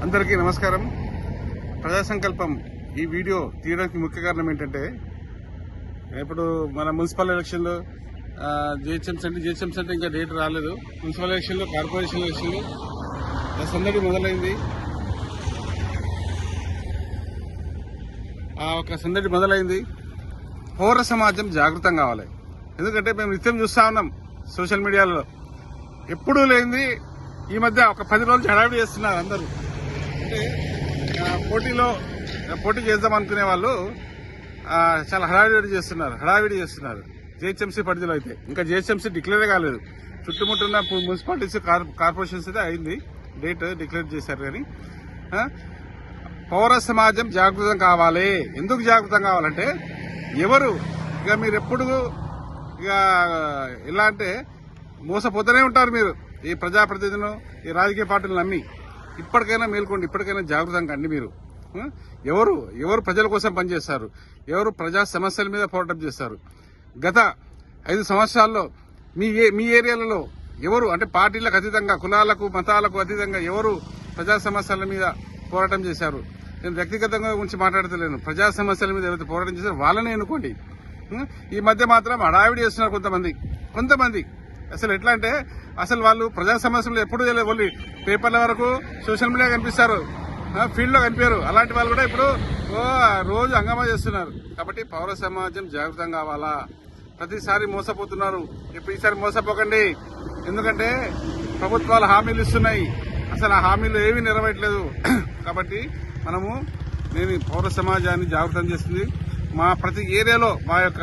అందరికీ నమస్కారం. ప్రజా సంకల్పం ఈ వీడియో తీయడానికి ముఖ్య కారణం ఏంటంటే, ఇప్పుడు మన మున్సిపల్ ఎలక్షన్లు జిహెచ్ఎంసీ అంటే ఇంకా డేట్ రాలేదు. మున్సిపల్ ఎలక్షన్లు, కార్పొరేషన్ ఎలక్షన్లు సందడి మొదలైంది. ఒక సందడి మొదలైంది. పౌర సమాజం జాగృతం కావాలి. ఎందుకంటే మేము నిత్యం చూస్తా ఉన్నాం సోషల్ మీడియాలో, ఎప్పుడూ లేనిది ఈ మధ్య ఒక 10 రోజులు హడావిడి చేస్తున్నారు అందరూ. అంటే పోటీ చేద్దాం అనుకునే వాళ్ళు చాలా హడావిడి చేస్తున్నారు. జిహెచ్ఎంసీ పరిధిలో అయితే ఇంకా జిహెచ్ఎంసీ డిక్లేర్ కాలేదు. చుట్టుముట్టున్న మున్సిపాలిటీస్, కార్పొరేషన్స్ అయితే అయింది, డేట్ డిక్లేర్ చేశారు. కానీ పౌర సమాజం జాగృతం కావాలి. ఎందుకు జాగృతం కావాలంటే, ఎవరు ఇక మీరు ఎప్పుడు ఇక ఎలా అంటే మోసపోతూనే ఉంటారు మీరు, ఈ ప్రజాప్రతినిధులను, ఈ రాజకీయ పార్టీలను నమ్మి. ఇప్పటికైనా మేల్కోండి, ఇప్పటికైనా జాగృతం కండి. మీరు ఎవరు ప్రజల కోసం పనిచేస్తారు, ఎవరు ప్రజా సమస్యల మీద పోరాటం చేస్తారు. గత 5 సంవత్సరాల్లో మీ ఏరియాలలో ఎవరు, అంటే పార్టీలకు అతీతంగా, కులాలకు మతాలకు అతీతంగా ఎవరు ప్రజా సమస్యల మీద పోరాటం చేశారు? నేను వ్యక్తిగతంగా గురించి మాట్లాడతలేను. ప్రజా సమస్యల మీద ఎవరైతే పోరాటం చేశారో వాళ్ళనే ఎన్నుకోండి. ఈ మధ్య మాత్రం హడావిడి చేస్తున్నారు కొంతమంది. అసలు ఎట్లా అంటే, అసలు వాళ్ళు ప్రజా సమస్యలు ఎప్పుడు తెలియదు. పేపర్ల వరకు, సోషల్ మీడియా కనిపిస్తారు, ఫీల్డ్ లో కనిపించారు. అలాంటి వాళ్ళు కూడా ఇప్పుడు రోజు హంగామా చేస్తున్నారు. కాబట్టి పౌర సమాజం జాగృతం కావాలా. ప్రతిసారి మోసపోతున్నారు, ఇప్పుడు ఈసారి మోసపోకండి. ఎందుకంటే ప్రభుత్వాలు హామీలు ఇస్తున్నాయి, అసలు ఆ హామీలు ఏమీ నెరవేయట్లేదు. కాబట్టి నేను పౌర సమాజాన్ని జాగృతం చేస్తుంది. మా ప్రతి ఏరియాలో మా యొక్క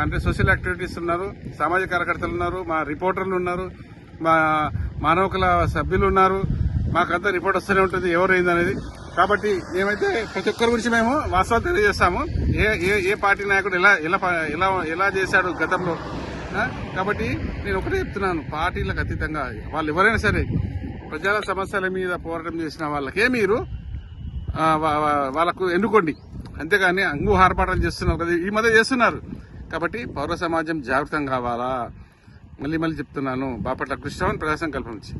అంటే సోషల్ యాక్టివిటీస్ ఉన్నారు, సామాజిక కార్యకర్తలు ఉన్నారు, మా రిపోర్టర్లు ఉన్నారు, మా మానవకుల సభ్యులు ఉన్నారు. మాకంతా రిపోర్ట్ వస్తూనే ఉంటుంది ఎవరైందనేది. కాబట్టి మేమైతే ప్రతి ఒక్కరి గురించి మేము వాస్తవాలు తెలియజేస్తాము. ఏ పార్టీ నాయకుడు ఎలా చేశాడు గతంలో. కాబట్టి నేను ఒకటే చెప్తున్నాను, పార్టీలకు అతీతంగా వాళ్ళు ఎవరైనా సరే ప్రజల సమస్యల మీద పోరాటం చేసిన వాళ్ళకే మీరు వాళ్ళకు ఎన్నుకోండి. అంతేగాని అంగుహారపాటాలు చేస్తున్నారు కదా, ఈ మధ్య చేస్తున్నారు. కాబట్టి పౌర సమాజం జాగృతం కావాలా. మళ్ళీ చెప్తున్నాను. బాపట్ల కృష్ణరావు, ప్రజా సంకల్పం నుంచి.